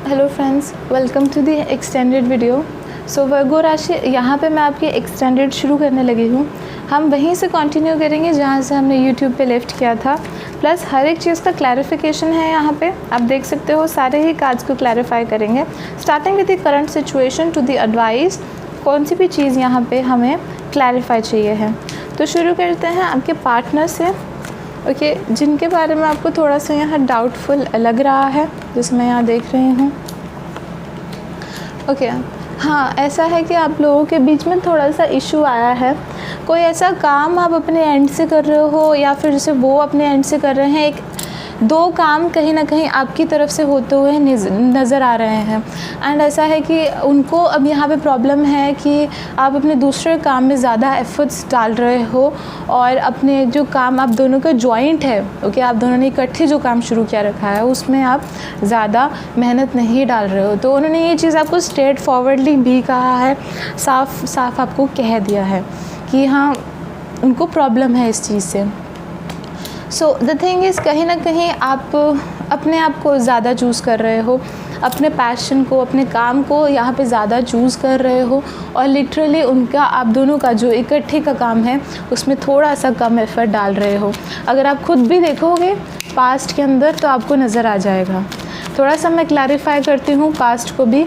Hello friends, welcome to the extended video. So Virgo राशि, यहाँ पे मैं आपकी एक्सटेंडेड शुरू करने लगी हूँ। हम वहीं से कंटिन्यू करेंगे जहाँ से हमने यूट्यूब पे लेफ्ट किया था। प्लस हर एक चीज़ का क्लैरिफिकेशन है यहाँ पे, आप देख सकते हो। सारे ही कार्ड्स को क्लैरिफाई करेंगे, starting with the current situation to the advice. कौन सी भी चीज़ यहाँ पे हमें क्लैरिफाई चाहिए है। तो शुरू करते हैं आपके पार्टनर से। ओके, जिनके बारे में आपको थोड़ा सा यहाँ डाउटफुल लग रहा है, जैसे मैं यहाँ देख रही हूँ। ओके, हाँ, ऐसा है कि आप लोगों के बीच में थोड़ा सा इशू आया है। कोई ऐसा काम आप अपने एंड से कर रहे हो या फिर जैसे वो अपने एंड से कर रहे हैं, एक दो काम कहीं ना कहीं आपकी तरफ से होते हुए नज़र आ रहे हैं। एंड ऐसा है कि उनको अब यहाँ पे प्रॉब्लम है कि आप अपने दूसरे काम में ज़्यादा एफर्ट्स डाल रहे हो और अपने जो काम आप दोनों का जॉइंट है, ओके, आप दोनों ने इकट्ठे जो काम शुरू किया रखा है उसमें आप ज़्यादा मेहनत नहीं डाल रहे हो। तो उन्होंने ये चीज़ आपको स्ट्रेट फॉरवर्डली भी कहा है, साफ साफ आपको कह दिया है कि हाँ, उनको प्रॉब्लम है इस चीज़ से। सो द थिंग इज़, कहीं ना कहीं आप अपने आप को ज़्यादा चूज़ कर रहे हो, अपने पैशन को, अपने काम को यहाँ पे ज़्यादा चूज़ कर रहे हो और लिटरली उनका, आप दोनों का जो इकट्ठे का काम है उसमें थोड़ा सा कम एफर्ट डाल रहे हो। अगर आप खुद भी देखोगे पास्ट के अंदर तो आपको नज़र आ जाएगा। थोड़ा सा मैं क्लैरिफाई करती हूँ पास्ट को भी।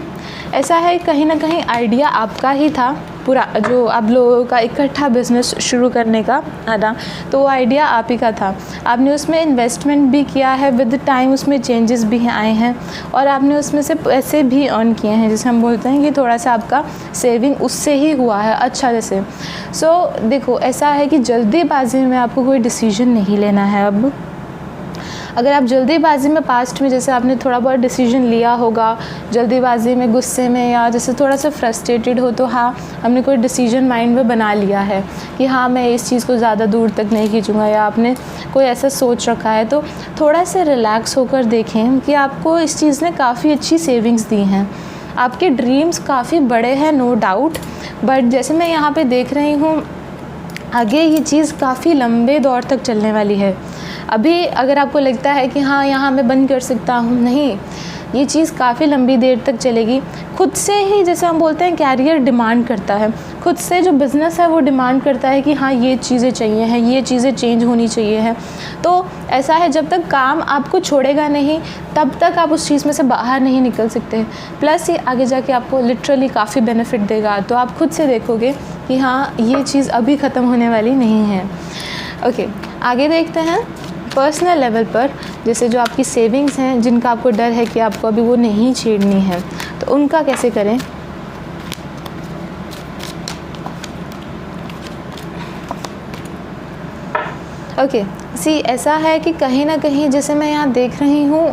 ऐसा है कहीं ना कहीं आइडिया आपका ही था, पूरा जो आप लोगों का इकट्ठा बिजनेस शुरू करने का है ना, तो वो आइडिया आप ही का था। आपने उसमें इन्वेस्टमेंट भी किया है, विद टाइम उसमें चेंजेस भी आए हैं और आपने उसमें से पैसे भी अर्न किए हैं, जिसे हम बोलते हैं कि थोड़ा सा आपका सेविंग उससे ही हुआ है अच्छा जैसे। सो देखो, ऐसा है कि जल्दीबाजी में आपको कोई डिसीजन नहीं लेना है। अब अगर आप जल्दीबाजी में पास्ट में जैसे आपने थोड़ा बहुत डिसीजन लिया होगा, जल्दीबाजी में, गुस्से में, या जैसे थोड़ा सा फ्रस्ट्रेटेड हो, तो हाँ, हमने कोई डिसीजन माइंड में बना लिया है कि हाँ, मैं इस चीज़ को ज़्यादा दूर तक नहीं खींचूँगा, या आपने कोई ऐसा सोच रखा है, तो थोड़ा सा रिलैक्स होकर देखें कि आपको इस चीज़ ने काफ़ी अच्छी सेविंग्स दी हैं। आपके ड्रीम्स काफ़ी बड़े हैं, नो डाउट, बट जैसे मैं यहाँ पर देख रही हूँ, आगे ये चीज़ काफ़ी लंबे दौर तक चलने वाली है। अभी अगर आपको लगता है कि हाँ, यहाँ मैं बंद कर सकता हूँ, नहीं, ये चीज़ काफ़ी लंबी देर तक चलेगी। खुद से ही, जैसे हम बोलते हैं, कैरियर डिमांड करता है, खुद से जो बिज़नेस है वो डिमांड करता है कि हाँ, ये चीज़ें चाहिए हैं, ये चीज़ें चेंज होनी चाहिए हैं। तो ऐसा है, जब तक काम आपको छोड़ेगा नहीं तब तक आप उस चीज़ में से बाहर नहीं निकल सकते। प्लस ये आगे जाके आपको लिटरली काफ़ी बेनिफिट देगा, तो आप खुद से देखोगे कि हाँ, ये चीज़ अभी ख़त्म होने वाली नहीं है। ओके, आगे देखते हैं पर्सनल लेवल पर। जैसे जो आपकी सेविंग्स हैं, जिनका आपको डर है कि आपको अभी वो नहीं छेड़नी है, तो उनका कैसे करें। ओके, सी, ऐसा है कि कहीं ना कहीं, जैसे मैं यहाँ देख रही हूँ,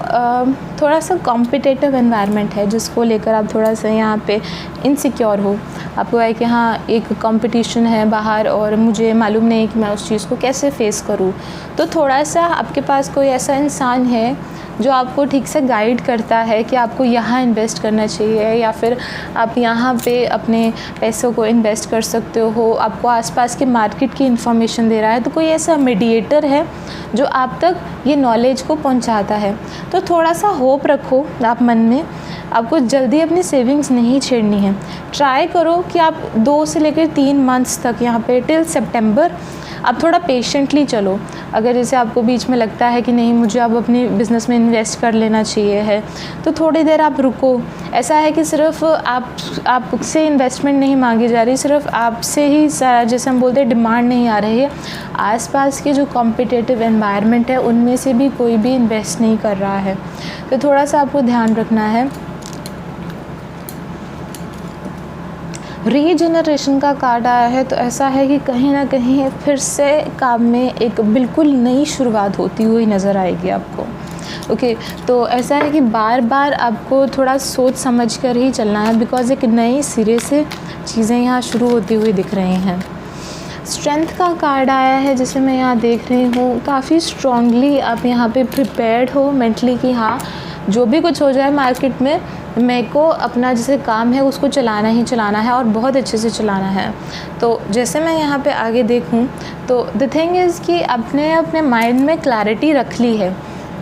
थोड़ा सा कॉम्पिटिटिव एनवायरनमेंट है जिसको लेकर आप थोड़ा सा यहाँ पे इनसिक्योर हो। आपको है कि हाँ, एक कंपटीशन है बाहर और मुझे मालूम नहीं कि मैं उस चीज़ को कैसे फेस करूँ। तो थोड़ा सा आपके पास कोई ऐसा इंसान है जो आपको ठीक से गाइड करता है कि आपको यहाँ इन्वेस्ट करना चाहिए, या फिर आप यहाँ पे अपने पैसों को इन्वेस्ट कर सकते हो, आपको आसपास के मार्केट की इन्फॉर्मेशन दे रहा है। तो कोई ऐसा मीडिएटर है जो आप तक ये नॉलेज को पहुँचाता है। तो थोड़ा सा होप रखो आप मन में, आपको जल्दी अपनी सेविंग्स नहीं छेड़नी है। ट्राई करो कि आप 2 से लेकर 3 मंथ्स तक यहाँ पे टिल सितंबर आप थोड़ा पेशेंटली चलो। अगर जैसे आपको बीच में लगता है कि नहीं, मुझे अब अपने बिज़नेस में इन्वेस्ट कर लेना चाहिए है, तो थोड़ी देर आप रुको। ऐसा है कि सिर्फ आपसे इन्वेस्टमेंट नहीं मांगी जा रही, सिर्फ आपसे ही सारा, जैसे हम बोलते हैं, डिमांड नहीं आ रही है। आसपास के जो कॉम्पिटिटिव एनवायरनमेंट है उनमें से भी कोई भी इन्वेस्ट नहीं कर रहा है, तो थोड़ा सा आपको ध्यान रखना है। रीजनरेशन का कार्ड आया है, तो ऐसा है कि कहीं ना कहीं फिर से काम में एक बिल्कुल नई शुरुआत होती हुई नज़र आएगी आपको। ओके, तो ऐसा है कि बार बार आपको थोड़ा सोच समझ कर ही चलना है, बिकॉज़ एक नए सिरे से चीज़ें यहाँ शुरू होती हुई दिख रही हैं। स्ट्रेंथ का कार्ड आया है, जैसे मैं यहाँ देख रही हूँ, काफ़ी स्ट्रांगली आप यहाँ पे प्रिपेयर्ड हो मेंटली कि हाँ, जो भी कुछ हो जाए मार्केट में, मेरे को अपना जैसे काम है उसको चलाना ही चलाना है और बहुत अच्छे से चलाना है। तो जैसे मैं यहाँ पे आगे देखूँ, तो द थिंग इज़ कि आपने अपने माइंड में क्लैरिटी रख ली है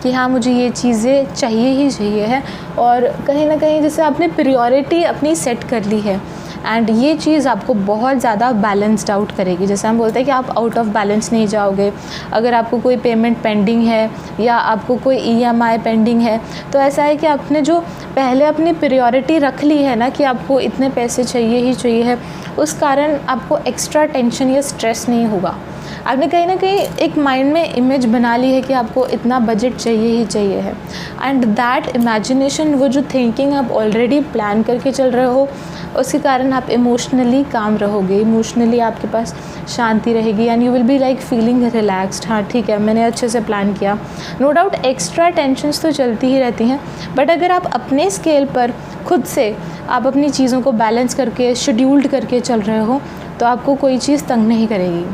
कि हाँ मुझे ये चीज़ें चाहिए ही चाहिए है, और कहीं ना कहीं जैसे आपने प्रायोरिटी अपनी सेट कर ली है, एंड ये चीज़ आपको बहुत ज़्यादा बैलेंस्ड आउट करेगी। जैसे हम बोलते हैं कि आप आउट ऑफ बैलेंस नहीं जाओगे। अगर आपको कोई पेमेंट पेंडिंग है या आपको कोई EMI पेंडिंग है, तो ऐसा है कि आपने जो पहले अपनी प्रायोरिटी रख ली है ना कि आपको इतने पैसे चाहिए ही चाहिए है, उस कारण आपको एक्स्ट्रा टेंशन या स्ट्रेस नहीं होगा। आपने कहीं ना कहीं एक माइंड में इमेज बना ली है कि आपको इतना बजट चाहिए ही चाहिए है, एंड दैट इमेजिनेशन, वो जो थिंकिंग आप ऑलरेडी प्लान करके चल रहे हो, उसके कारण आप इमोशनली काम रहोगे, इमोशनली आपके पास शांति रहेगी, and you will be like feeling relaxed. हाँ ठीक है, मैंने अच्छे से प्लान किया। नो डाउट एक्स्ट्रा टेंशन्स तो चलती ही रहती हैं, बट अगर आप अपने स्केल पर खुद से आप अपनी चीज़ों को बैलेंस करके शेड्यूल्ड करके चल रहे हो, तो आपको कोई चीज़ तंग नहीं करेगी।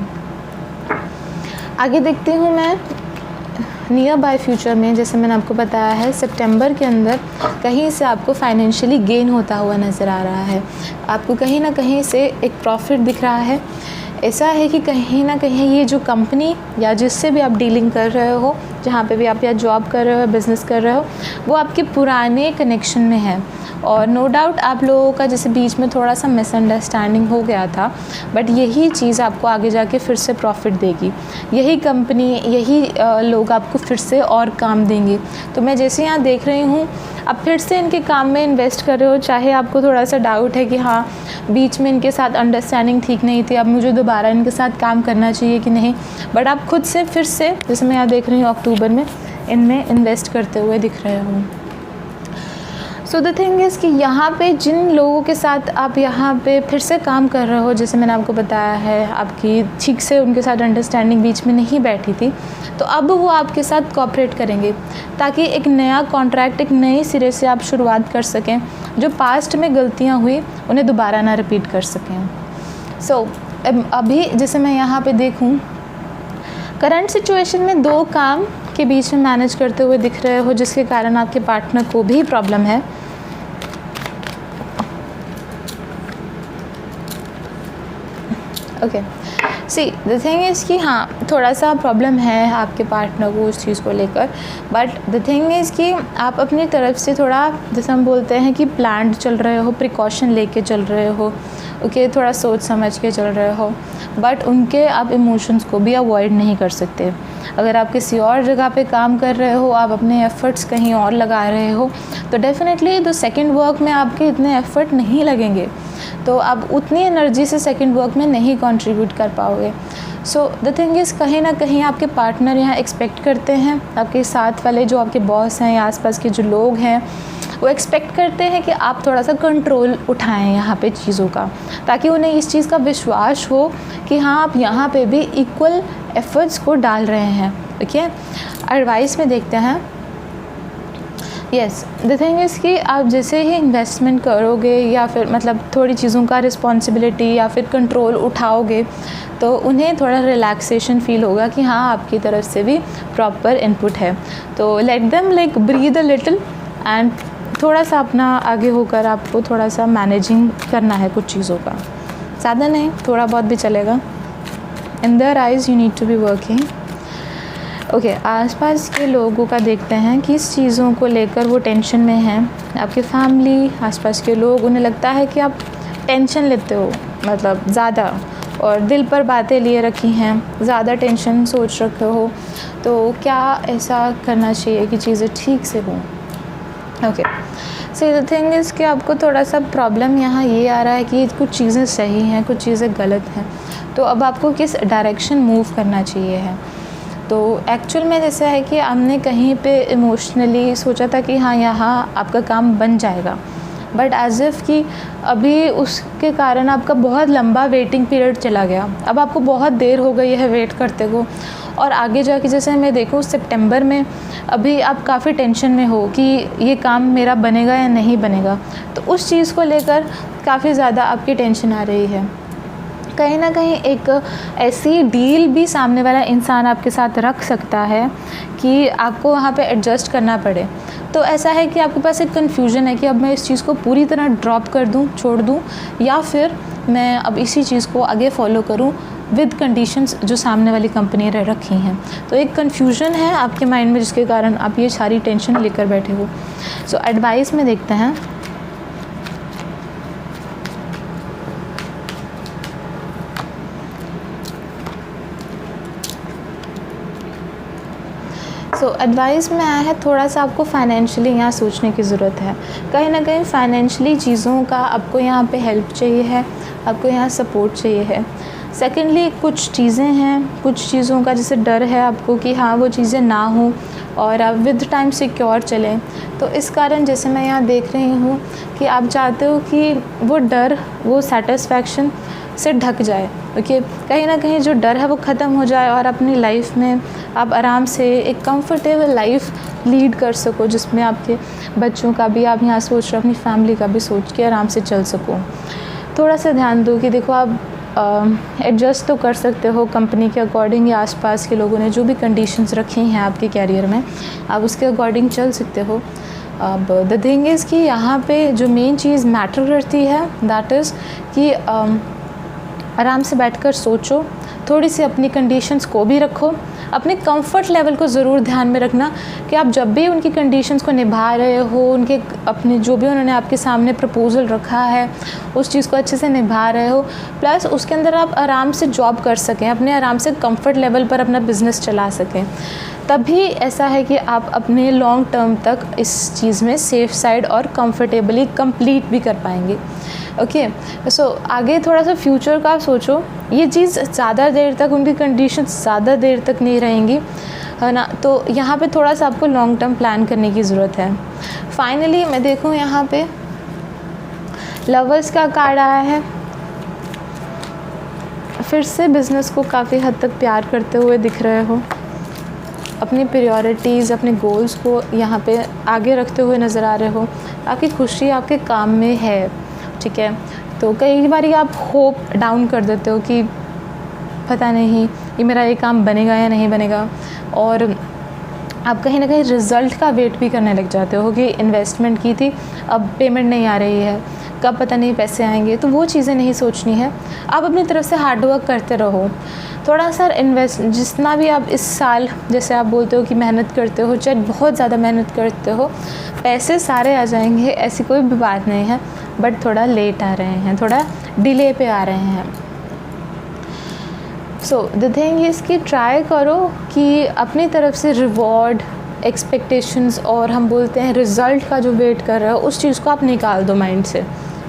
आगे देखती हूँ मैं नियर बाय फ्यूचर में, जैसे मैंने आपको बताया है सितंबर के अंदर कहीं से आपको फाइनेंशियली गेन होता हुआ नज़र आ रहा है। आपको कहीं ना कहीं से एक प्रॉफिट दिख रहा है। ऐसा है कि कहीं ना कहीं ये जो कंपनी या जिससे भी आप डीलिंग कर रहे हो, जहाँ पे भी आप या जॉब कर रहे हो, बिज़नेस कर रहे हो, वो आपके पुराने कनेक्शन में है। और नो डाउट आप लोगों का जैसे बीच में थोड़ा सा मिसअंडरस्टैंडिंग हो गया था, बट यही चीज़ आपको आगे जाके फिर से प्रॉफिट देगी। यही कंपनी, यही लोग आपको फिर से और काम देंगे। तो मैं जैसे यहाँ देख रही हूँ, आप फिर से इनके काम में इन्वेस्ट कर रहे हो, चाहे आपको थोड़ा सा डाउट है कि हाँ बीच में इनके साथ अंडरस्टैंडिंग ठीक नहीं थी, अब मुझे दोबारा इनके साथ काम करना चाहिए कि नहीं, बट आप खुद से फिर से, जैसे मैं यहाँ देख रही हूँ अक्टूबर में, इनमें इन्वेस्ट करते हुए दिख रहे हो। सो द थिंग इज़ कि यहाँ पे जिन लोगों के साथ आप यहाँ पे फिर से काम कर रहे हो, जैसे मैंने आपको बताया है आपकी ठीक से उनके साथ अंडरस्टैंडिंग बीच में नहीं बैठी थी, तो अब वो आपके साथ कोऑपरेट करेंगे ताकि एक नया कॉन्ट्रैक्ट, एक नए सिरे से आप शुरुआत कर सकें। जो पास्ट में गलतियाँ हुई उन्हें दोबारा ना रिपीट कर सकें। सो अभी जैसे मैं यहाँ पे देखूँ, करंट सिचुएशन में 2 काम के बीच में मैनेज करते हुए दिख रहे हो, जिसके कारण आपके पार्टनर को भी प्रॉब्लम है। Okay, see the thing is कि हाँ थोड़ा सा प्रॉब्लम है आपके पार्टनर को उस चीज़ को लेकर, बट द थिंग इज़ कि आप अपनी तरफ से थोड़ा, जैसे हम बोलते हैं कि प्लान्ड चल रहे हो, प्रिकॉशन लेके चल रहे हो, ओके, थोड़ा सोच समझ के चल रहे हो, बट उनके आप इमोशंस को भी अवॉइड नहीं कर सकते। अगर आप किसी और जगह पे काम कर रहे हो, आप अपने एफ़र्ट्स कहीं और लगा रहे हो, तो डेफ़िनेटली द सेकंड वर्क में आपके इतने एफ़र्ट नहीं लगेंगे, तो आप उतनी एनर्जी से सेकंड वर्क में नहीं कंट्रीब्यूट कर पाओगे। सो द थिंग इज़ कहीं ना कहीं आपके पार्टनर यहाँ एक्सपेक्ट करते हैं, आपके साथ वाले जो आपके बॉस हैं या आसपास के जो लोग हैं, वो एक्सपेक्ट करते हैं कि आप थोड़ा सा कंट्रोल उठाएं यहाँ पे चीज़ों का, ताकि उन्हें इस चीज़ का विश्वास हो कि हाँ आप यहाँ पे भी इक्वल एफर्ट्स को डाल रहे हैं। ओके, एडवाइस में देखते हैं। येस, द थिंग इज़ कि आप जैसे ही इन्वेस्टमेंट करोगे या फिर मतलब थोड़ी चीज़ों का रिस्पॉन्सिबिलिटी या फिर कंट्रोल उठाओगे, तो उन्हें थोड़ा रिलैक्सेशन फ़ील होगा कि हाँ आपकी तरफ से भी प्रॉपर इनपुट है। तो let them like breathe a little and थोड़ा सा अपना आगे होकर आपको थोड़ा सा मैनेजिंग करना है कुछ चीज़ों का, ज़्यादा नहीं, थोड़ा बहुत भी चलेगा। In their eyes you need to be working. Okay, आसपास के लोगों का देखते हैं किस चीज़ों को लेकर वो टेंशन में हैं। आपकी फैमिली, आसपास के लोग, उन्हें लगता है कि आप टेंशन लेते हो, मतलब ज़्यादा, और दिल पर बातें लिए रखी हैं, ज़्यादा टेंशन सोच रखे हो, तो क्या ऐसा करना चाहिए कि चीज़ें ठीक से हों। Okay, so the thing is कि आपको थोड़ा सा प्रॉब्लम यहाँ ये आ रहा है कि कुछ चीज़ें सही हैं, कुछ चीज़ें गलत हैं, तो अब आपको किस डायरेक्शन मूव करना चाहिए है। तो एक्चुअल में जैसा है कि आपने कहीं पे इमोशनली सोचा था कि हाँ यहाँ आपका काम बन जाएगा, बट एज़ इफ़ कि अभी उसके कारण आपका बहुत लंबा वेटिंग पीरियड चला गया, अब आपको बहुत देर हो गई है वेट करते को, और आगे जाके जैसे मैं देखूँ सितंबर में अभी आप काफ़ी टेंशन में हो कि ये काम मेरा बनेगा या नहीं बनेगा, तो उस चीज़ को लेकर काफ़ी ज़्यादा आपकी टेंशन आ रही है। कहीं ना कहीं एक ऐसी डील भी सामने वाला इंसान आपके साथ रख सकता है कि आपको वहाँ पे एडजस्ट करना पड़े। तो ऐसा है कि आपके पास एक कन्फ्यूजन है कि अब मैं इस चीज़ को पूरी तरह ड्रॉप कर दूँ, छोड़ दूँ, या फिर मैं अब इसी चीज़ को आगे फॉलो करूँ, विद कंडीशंस जो सामने वाली कंपनी ने रखी हैं। तो एक कन्फ्यूजन है आपके माइंड में जिसके कारण आप ये सारी टेंशन लेकर बैठे हो। सो एडवाइस में देखते हैं। सो एडवाइस में आया है थोड़ा सा आपको फाइनेंशियली यहाँ सोचने की ज़रूरत है। कहीं ना कहीं फाइनेंशियली चीज़ों का आपको यहाँ पे हेल्प चाहिए है, आपको यहाँ सपोर्ट चाहिए है। सेकेंडली कुछ चीज़ें हैं, कुछ चीज़ों का जैसे डर है आपको कि हाँ वो चीज़ें ना हो और आप विद टाइम सिक्योर चलें। तो इस कारण जैसे मैं यहाँ देख रही हूँ कि आप चाहते हो कि वो डर, वो सेटिस्फैक्शन से ढक जाए। ओके, कहीं ना कहीं जो डर है वो ख़त्म हो जाए और अपनी लाइफ में आप आराम से एक कंफर्टेबल लाइफ लीड कर सको, जिसमें आपके बच्चों का भी आप यहाँ सोच रहे हो, अपनी फैमिली का भी सोच के आराम से चल सको। थोड़ा सा ध्यान दो कि देखो आप एडजस्ट तो कर सकते हो कंपनी के अकॉर्डिंग या आसपास के लोगों ने जो भी कंडीशंस रखी हैं आपके कैरियर में, आप उसके अकॉर्डिंग चल सकते हो। अब द थिंग इज़ कि यहाँ पे जो मेन चीज़ मैटर करती है दैट इज़ कि आराम से बैठकर सोचो, थोड़ी सी अपनी कंडीशंस को भी रखो, अपने कंफर्ट लेवल को ज़रूर ध्यान में रखना कि आप जब भी उनकी कंडीशंस को निभा रहे हो, उनके अपने जो भी उन्होंने आपके सामने प्रपोज़ल रखा है उस चीज़ को अच्छे से निभा रहे हो, प्लस उसके अंदर आप आराम से जॉब कर सकें, अपने आराम से कंफर्ट लेवल पर अपना बिज़नेस चला सकें। तभी ऐसा है कि आप अपने लॉन्ग टर्म तक इस चीज़ में सेफ़ साइड और कंफर्टेबली कंप्लीट भी कर पाएंगे। ओके, सो आगे थोड़ा सा फ्यूचर का सोचो। ये चीज़ ज़्यादा देर तक, उनकी कंडीशन ज़्यादा देर तक नहीं रहेंगी, है ना। तो यहाँ पे थोड़ा सा आपको लॉन्ग टर्म प्लान करने की ज़रूरत है। फाइनली मैं देखूँ यहाँ पे लवर्स का कार्ड आया है। फिर से बिज़नेस को काफ़ी हद तक प्यार करते हुए दिख रहे हो, अपनी प्रायोरिटीज़, अपने गोल्स को यहाँ पे आगे रखते हुए नज़र आ रहे हो। आपकी खुशी आपके काम में है, ठीक है। तो कई बार आप होप डाउन कर देते हो कि पता नहीं ये मेरा ये काम बनेगा या नहीं बनेगा, और आप कहीं ना कहीं रिज़ल्ट का वेट भी करने लग जाते हो कि इन्वेस्टमेंट की थी, अब पेमेंट नहीं आ रही है, कब पता नहीं पैसे आएंगे। तो वो चीज़ें नहीं सोचनी है, आप अपनी तरफ से हार्डवर्क करते रहो। थोड़ा सा जितना भी आप इस साल, जैसे आप बोलते हो कि मेहनत करते हो, चाहे बहुत ज़्यादा मेहनत करते हो, पैसे सारे आ जाएंगे, ऐसी कोई भी बात नहीं है, बट थोड़ा लेट आ रहे हैं, थोड़ा डिले पे आ रहे हैं। सो द थिंग इज़ कि ट्राई करो कि अपनी तरफ से रिवॉर्ड, एक्सपेक्टेशंस और हम बोलते हैं रिज़ल्ट का जो वेट कर रहे हो उस चीज़ को आप निकाल दो माइंड से,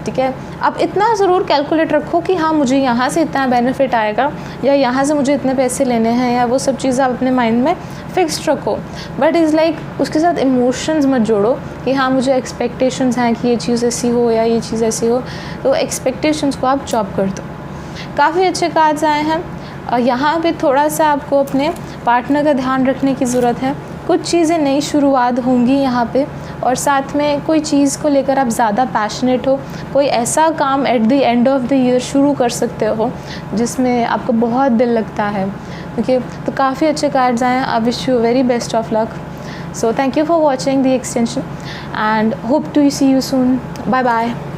ठीक है। आप इतना ज़रूर कैलकुलेट रखो कि हाँ मुझे यहाँ से इतना बेनिफिट आएगा या यहाँ से मुझे इतने पैसे लेने हैं, या वो सब चीज़ें आप अपने माइंड में फिक्स्ड रखो। बट इज़ लाइक उसके साथ इमोशंस मत जोड़ो कि हाँ मुझे एक्सपेक्टेशंस हैं कि ये चीज़ ऐसी हो या ये चीज़ ऐसी हो, तो एक्सपेक्टेशंस को आप चॉप कर दो। काफ़ी अच्छे कार्ड्स आए हैं। और यहाँ पे थोड़ा सा आपको अपने पार्टनर का ध्यान रखने की ज़रूरत है। कुछ चीज़ें नई शुरुआत होंगी यहाँ पे, और साथ में कोई चीज़ को लेकर आप ज़्यादा पैशनेट हो, कोई ऐसा काम at the end of the year शुरू कर सकते हो जिसमें आपको बहुत दिल लगता है। ओके, तो काफ़ी अच्छे कार्ड्स आए हैं। I wish you very best of luck. So thank you for watching the extension and hope to see you soon. Bye bye.